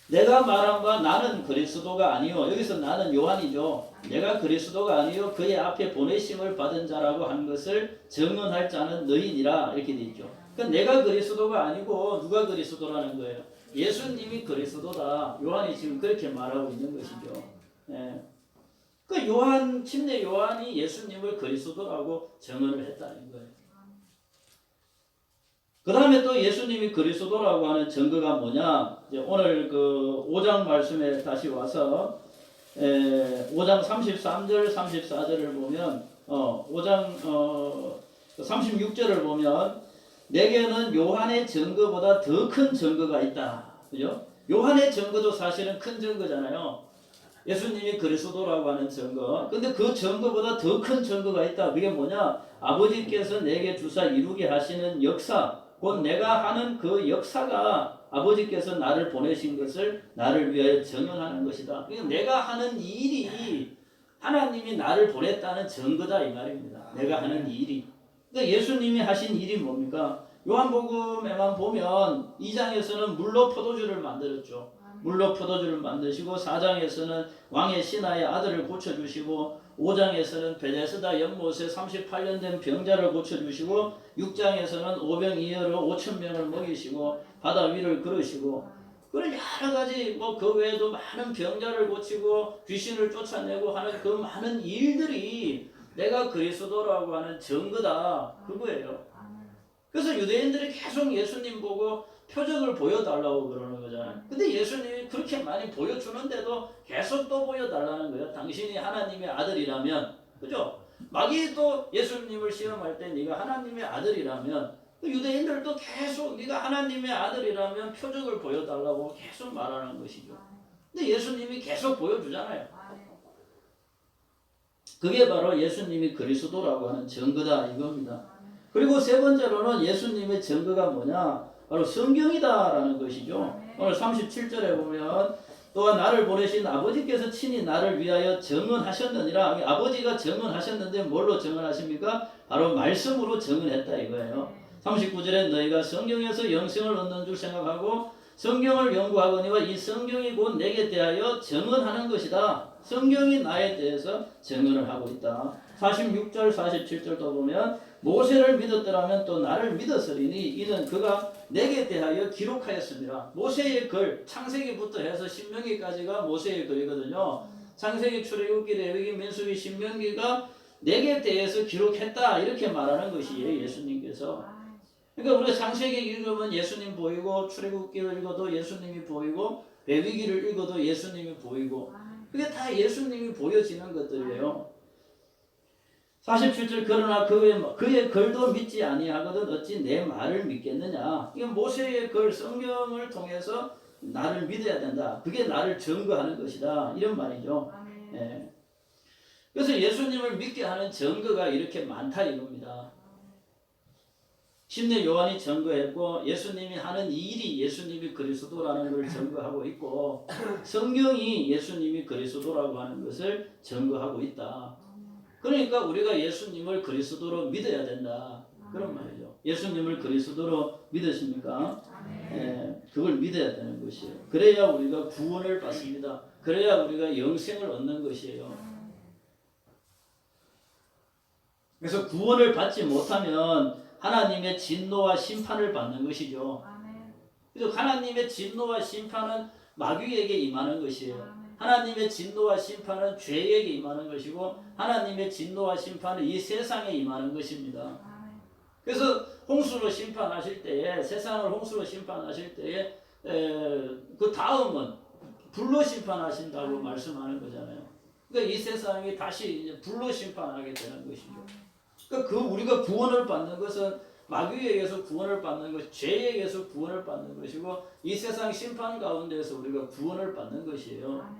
내가 말한 바 나는 그리스도가 아니요. 여기서 나는 요한이죠. 내가 그리스도가 아니요 그의 앞에 보내심을 받은 자라고 한 것을 증언할 자는 너희니라 이렇게 돼 있죠. 그러니까 내가 그리스도가 아니고 누가 그리스도라는 거예요? 예수님이 그리스도다. 요한이 지금 그렇게 말하고 있는 것이죠. 예. 그 요한 침례 요한이 예수님을 그리스도라고 증언을 했다는 거예요. 그 다음에 또 예수님이 그리스도라고 하는 증거가 뭐냐? 이제 오늘 그 5장 말씀에 다시 와서 5장 33절, 34절을 보면 5장 36절을 보면 내게는 요한의 증거보다 더 큰 증거가 있다. 그죠? 요한의 증거도 사실은 큰 증거잖아요. 예수님이 그리스도라고 하는 증거. 근데 그 증거보다 더 큰 증거가 있다. 그게 뭐냐? 아버지께서 내게 주사 이루게 하시는 역사. 곧 내가 하는 그 역사가 아버지께서 나를 보내신 것을 나를 위하여 증언하는 것이다. 그러니까 내가 하는 일이 하나님이 나를 보냈다는 증거다 이 말입니다. 내가 하는 일이. 그러니까 예수님이 하신 일이 뭡니까? 요한복음에만 보면 2장에서는 물로 포도주를 만들었죠. 물로 포도주를 만드시고 4장에서는 왕의 신하의 아들을 고쳐주시고 5장에서는 베데스다 연못에 38년 된 병자를 고쳐주시고 6장에서는 오병이어로 5,000명을 먹이시고 바다 위를 걸으시고 그런 여러 가지 뭐 그 외에도 많은 병자를 고치고 귀신을 쫓아내고 하는 그 많은 일들이 내가 그리스도라고 하는 증거다 그거예요. 그래서 유대인들이 계속 예수님 보고 표적을 보여달라고 그러는 거잖아요. 근데 예수님이 그렇게 많이 보여주는데도 계속 또 보여달라는 거예요. 당신이 하나님의 아들이라면, 그죠? 마귀도 예수님을 시험할 때 네가 하나님의 아들이라면, 유대인들도 계속 네가 하나님의 아들이라면 표적을 보여달라고 계속 말하는 것이죠. 근데 예수님이 계속 보여주잖아요. 그게 바로 예수님이 그리스도라고 하는 증거다 이겁니다. 그리고 세 번째로는 예수님의 증거가 뭐냐? 바로 성경이다라는 것이죠. 오늘 37절에 보면 또한 나를 보내신 아버지께서 친히 나를 위하여 증언하셨느니라. 아버지가 증언하셨는데 뭘로 증언하십니까? 바로 말씀으로 증언했다 이거예요. 39절에 너희가 성경에서 영생을 얻는 줄 생각하고 성경을 연구하거니와 이 성경이 곧 내게 대하여 증언하는 것이다. 성경이 나에 대해서 증언을 하고 있다. 46절 47절도 보면 모세를 믿었더라면 또 나를 믿었으리니 이는 그가 내게 대하여 기록하였습니다. 모세의 글, 창세기부터 해서 신명기까지가 모세의 글이거든요. 창세기, 출애굽기, 레위기, 민수기, 신명기가 내게 대해서 기록했다 이렇게 말하는 것이에요. 예수님께서. 그러니까 우리가 창세기 읽으면 예수님 보이고 출애굽기를 읽어도 예수님이 보이고 레위기를 읽어도 예수님이 보이고 그게 다 예수님이 보여지는 것들이에요. 47절 그러나 그의 글도 믿지 아니하거든 어찌 내 말을 믿겠느냐. 이건 모세의 글 성경을 통해서 나를 믿어야 된다. 그게 나를 증거하는 것이다. 이런 말이죠. 예. 그래서 예수님을 믿게 하는 증거가 이렇게 많다 이겁니다. 침례 요한이 증거했고 예수님이 하는 이 일이 예수님이 그리스도라는 걸 증거하고 있고 성경이 예수님이 그리스도라고 하는 것을 증거하고 있다. 그러니까 우리가 예수님을 그리스도로 믿어야 된다. 그런 말이죠. 예수님을 그리스도로 믿으십니까? 예, 그걸 믿어야 되는 것이에요. 그래야 우리가 구원을 받습니다. 그래야 우리가 영생을 얻는 것이에요. 그래서 구원을 받지 못하면 하나님의 진노와 심판을 받는 것이죠. 그래서 하나님의 진노와 심판은 마귀에게 임하는 것이에요. 하나님의 진노와 심판은 죄에게 임하는 것이고 하나님의 진노와 심판은 이 세상에 임하는 것입니다. 그래서 홍수로 심판하실 때에 세상을 홍수로 심판하실 때에 그 다음은 불로 심판하신다고 말씀하는 거잖아요. 그러니까 이 세상이 다시 이제 불로 심판하게 되는 것이죠. 그러니까 우리가 구원을 받는 것은 마귀에게서 구원을 받는 것, 죄에게서 구원을 받는 것이고 이 세상 심판 가운데서 우리가 구원을 받는 것이에요.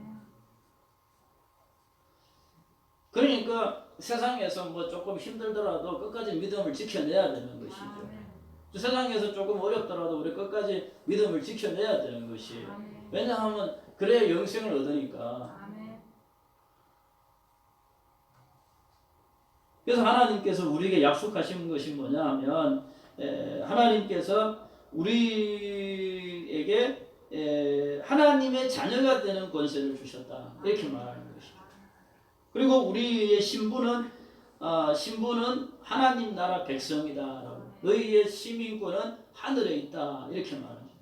그러니까 세상에서 뭐 조금 힘들더라도 끝까지 믿음을 지켜내야 되는 것이죠. 세상에서 조금 어렵더라도 우리 끝까지 믿음을 지켜내야 되는 것이에요. 왜냐하면 그래야 영생을 얻으니까. 그래서 하나님께서 우리에게 약속하신 것이 뭐냐 하면 하나님께서 우리에게 하나님의 자녀가 되는 권세를 주셨다. 이렇게 말하는 것이죠. 그리고 우리의 신분은 하나님 나라 백성이다. 너희의 시민권은 하늘에 있다. 이렇게 말합니다.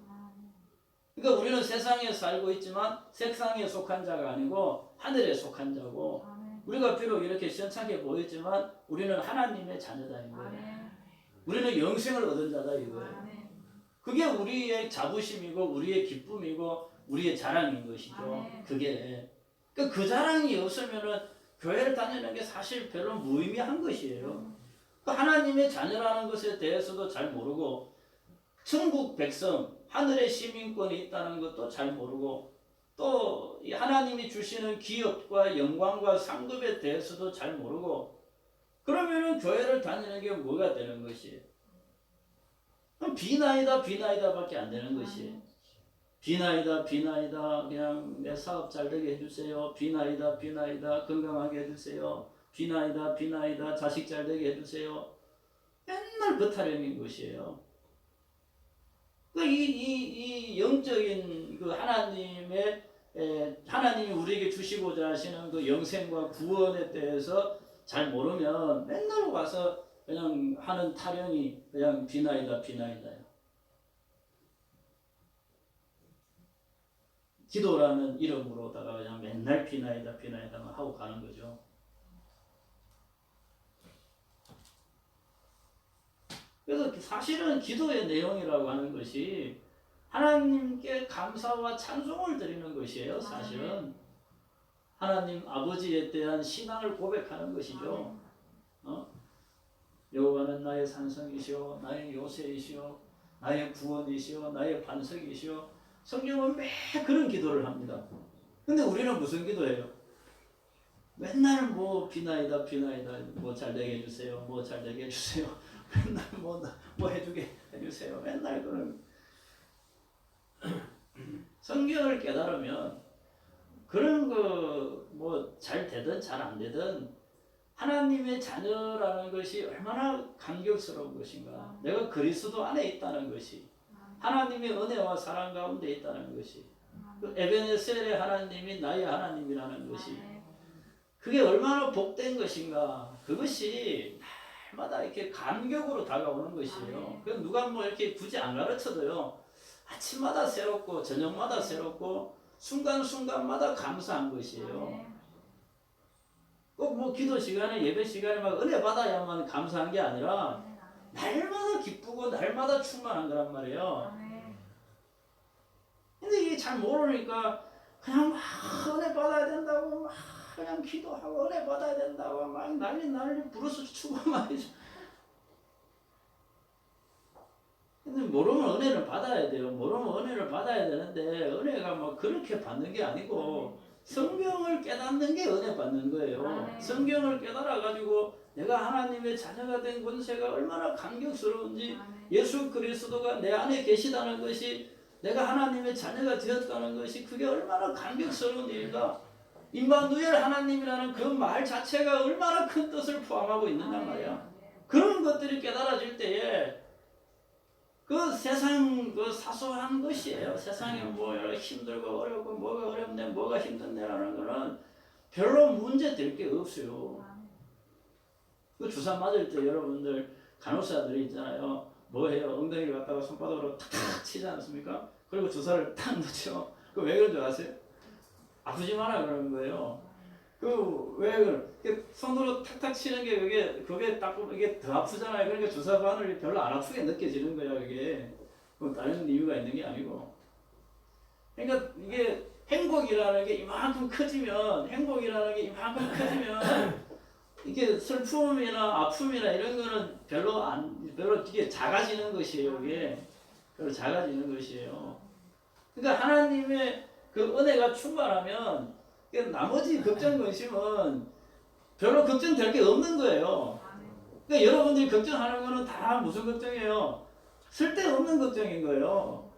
그러니까 우리는 세상에 살고 있지만 세상에 속한 자가 아니고 하늘에 속한 자고 우리가 비록 이렇게 시원찮게 보이지만 우리는 하나님의 자녀다 이거예요. 우리는 영생을 얻은 자다 이거예요. 그게 우리의 자부심이고 우리의 기쁨이고 우리의 자랑인 것이죠. 그게 그러니까 그 자랑이 없으면은 교회를 다니는 게 사실 별로 무의미한 것이에요. 하나님의 자녀라는 것에 대해서도 잘 모르고 천국 백성, 하늘의 시민권이 있다는 것도 잘 모르고 또 하나님이 주시는 기업과 영광과 상급에 대해서도 잘 모르고 그러면은 교회를 다니는 게 뭐가 되는 것이에요? 비나이다 밖에 안 되는 것이에요. 비나이다 그냥 내 사업 잘 되게 해주세요. 비나이다 건강하게 해주세요. 비나이다 자식 잘 되게 해주세요. 맨날 그 타령인 것이에요. 이 영적인 그 하나님이 우리에게 주시고자 하시는 그 영생과 구원에 대해서 잘 모르면 맨날 와서 그냥 하는 타령이 그냥 비나이다요. 기도라는 이름으로다가 그냥 맨날 비나이다만 하고 가는 거죠. 그래서 사실은 기도의 내용이라고 하는 것이 하나님께 감사와 찬송을 드리는 것이에요. 사실은 하나님 아버지에 대한 신앙을 고백하는 것이죠. 여호와는 나의 산성이시오, 나의 요새이시오, 나의 구원이시오, 나의 반석이시오. 성경은 매 그런 기도를 합니다. 근데 우리는 무슨 기도해요? 맨날 뭐 비나이다 뭐 잘되게 해주세요, 뭐 잘되게 해주세요. 맨날 뭐 해주게 해주세요. 맨날 그런 성경을 깨달으면 그런 거 뭐 잘 되든 잘 안 되든 하나님의 자녀라는 것이 얼마나 감격스러운 것인가. 내가 그리스도 안에 있다는 것이 하나님의 은혜와 사랑 가운데 있다는 것이 그 에베네셀의 하나님이 나의 하나님이라는 것이 그게 얼마나 복된 것인가. 그것이 날마다 이렇게 감격으로 다가오는 것이에요. 그 누가 뭐 이렇게 굳이 안 가르쳐도요. 아침마다 새롭고 저녁마다 새롭고 순간순간마다 감사한 것이에요. 꼭 뭐 기도 시간에 예배 시간에 막 은혜 받아야만 감사한 게 아니라 날마다 기쁘고 날마다 충만한 거란 말이에요. 근데 이게 잘 모르니까 그냥 막 은혜 받아야 된다고 막 그냥 기도하고 은혜 받아야 된다고 막 난리 부르스 추고 말이죠. 근데 모르면 은혜를 받아야 돼요. 모르면 은혜를 받아야 되는데 은혜가 뭐 그렇게 받는 게 아니고 성경을 깨닫는 게 은혜 받는 거예요. 성경을 깨달아 가지고 내가 하나님의 자녀가 된 권세가 얼마나 감격스러운지, 예수 그리스도가 내 안에 계시다는 것이, 내가 하나님의 자녀가 되었다는 것이 그게 얼마나 감격스러운 일인가. 임마누엘 하나님이라는 그 말 자체가 얼마나 큰 뜻을 포함하고 있느냐 말이야. 그런 것들이 깨달아질 때에 그 세상 그 사소한 것이에요. 세상에 뭐 힘들고 어렵고 뭐가 어렵네 뭐가 힘든데라는 거는 별로 문제 될 게 없어요. 그 주사 맞을 때 여러분들 간호사들이 있잖아요. 뭐 해요? 엉덩이를 갖다가 손바닥으로 탁탁 치지 않습니까? 그리고 주사를 탁 넣죠. 그 왜 그런 줄 아세요? 아프지 마라 그러는 거예요. 그 왜 그래? 손으로 탁탁 치는 게 그게 딱 이게 더 아프잖아요. 그러니까 주사 바늘이 별로 안 아프게 느껴지는 거야. 그게 뭐 다른 이유가 있는 게 아니고. 그러니까 이게 행복이라는 게 이만큼 커지면 이게 슬픔이나 아픔이나 이런 거는 별로 이게 작아지는 것이에요. 이게 별로 작아지는 것이에요. 그러니까 하나님의 그 은혜가 충만하면 나머지 걱정 근심은 별로 걱정될 게 없는 거예요. 그러니까 여러분들이 걱정하는 거는 다 무슨 걱정이에요? 쓸데없는 걱정인 거예요.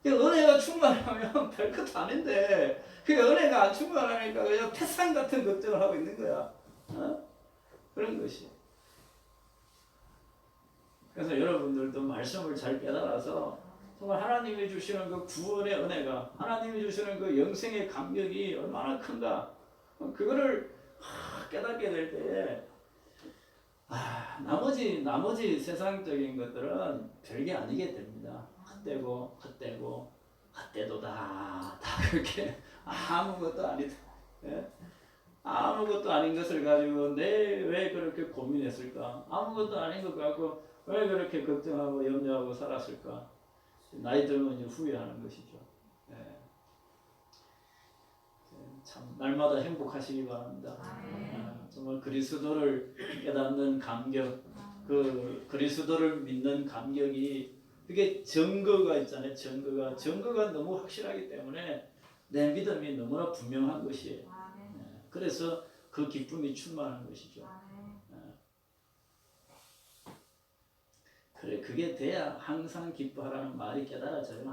그러니까 은혜가 충만하면 별것도 아닌데 그 은혜가 안 충만하니까 그냥 태산 같은 걱정을 하고 있는 거야. 그런 것이. 그래서 여러분들도 말씀을 잘 깨달아서 정말 하나님이 주시는 그 구원의 은혜가, 하나님이 주시는 그 영생의 감격이 얼마나 큰가, 그거를 깨닫게 될 때에 나머지 세상적인 것들은 별게 아니게 됩니다. 헛되도다 그렇게 아무것도 아니다. 예? 아무것도 아닌 것을 가지고 왜 그렇게 고민했을까? 아무것도 아닌 것 같고 왜 그렇게 걱정하고 염려하고 살았을까? 나이 들면 이제 후회하는 것이죠. 예. 참 날마다 행복하시기 바랍니다. 정말 그리스도를 깨닫는 감격, 그 그리스도를 믿는 감격이, 그게 증거가 있잖아요. 증거가 너무 확실하기 때문에 내 믿음이 너무나 분명한 것이에요. 그래서 그 기쁨이 충만한 것이죠. 그래, 그게 돼야 항상 기뻐하라는 말이 깨달아져요.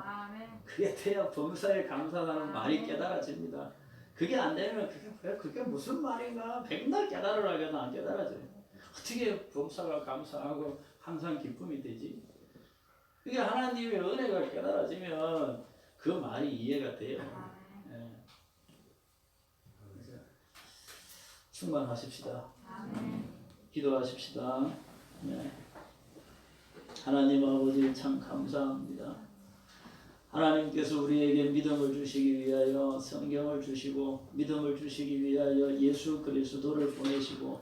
그게 돼야 범사에 감사하는 말이 깨달아집니다. 그게 안 되면 그게 무슨 말인가? 백날 깨달으라 해도 안 깨달아져요. 어떻게 범사가 감사하고 항상 기쁨이 되지? 그게 하나님의 은혜가 깨달아지면 그 말이 이해가 돼요. 충만하십시다. 기도하십시다. 네. 하나님 아버지 참 감사합니다. 하나님께서 우리에게 믿음을 주시기 위하여 성경을 주시고, 믿음을 주시기 위하여 예수 그리스도를 보내시고,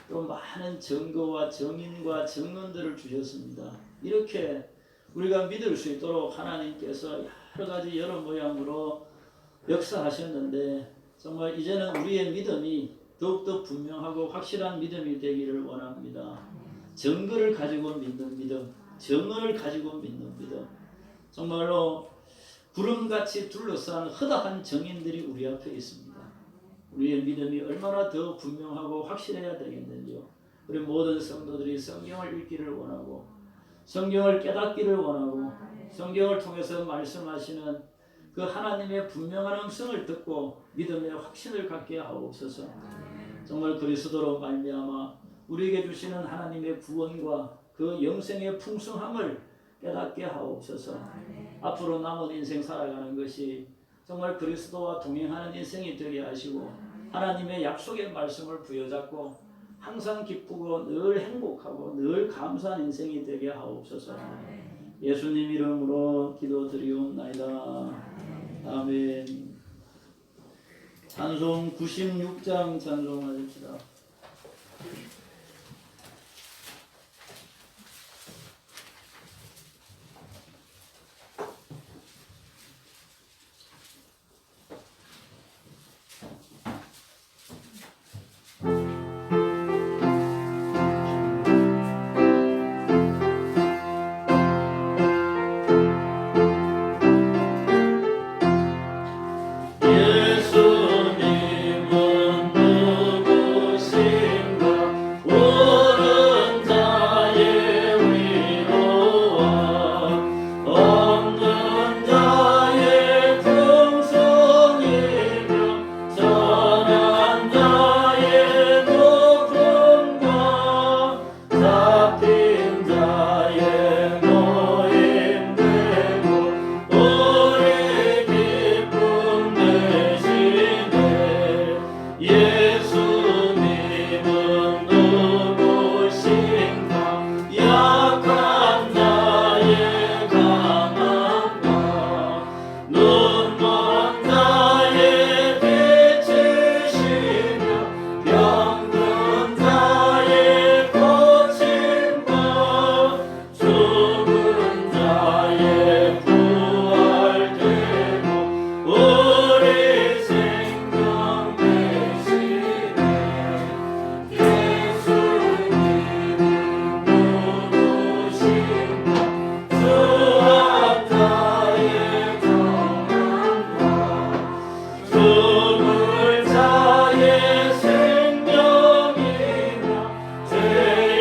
또 많은 증거와 증인과 증언들을 주셨습니다. 이렇게 우리가 믿을 수 있도록 하나님께서 여러 가지 여러 모양으로 역사하셨는데, 정말 이제는 우리의 믿음이 더욱더 분명하고 확실한 믿음이 되기를 원합니다. 증거를 가지고 믿는 믿음, 증언을 가지고 믿는 믿음, 정말로 구름같이 둘러싼 허다한 증인들이 우리 앞에 있습니다. 우리의 믿음이 얼마나 더 분명하고 확실해야 되겠는지요. 우리 모든 성도들이 성경을 읽기를 원하고, 성경을 깨닫기를 원하고, 성경을 통해서 말씀하시는 그 하나님의 분명한 음성을 듣고 믿음의 확신을 갖게 하옵소서. 정말 그리스도로 말미암아 우리에게 주시는 하나님의 구원과 그 영생의 풍성함을 깨닫게 하옵소서. 앞으로 남은 인생 살아가는 것이 정말 그리스도와 동행하는 인생이 되게 하시고, 하나님의 약속의 말씀을 부여잡고 항상 기쁘고 늘 행복하고 늘 감사한 인생이 되게 하옵소서. 예수님 이름으로 기도드리옵나이다. 아멘. 찬송 96장 찬송하십시다.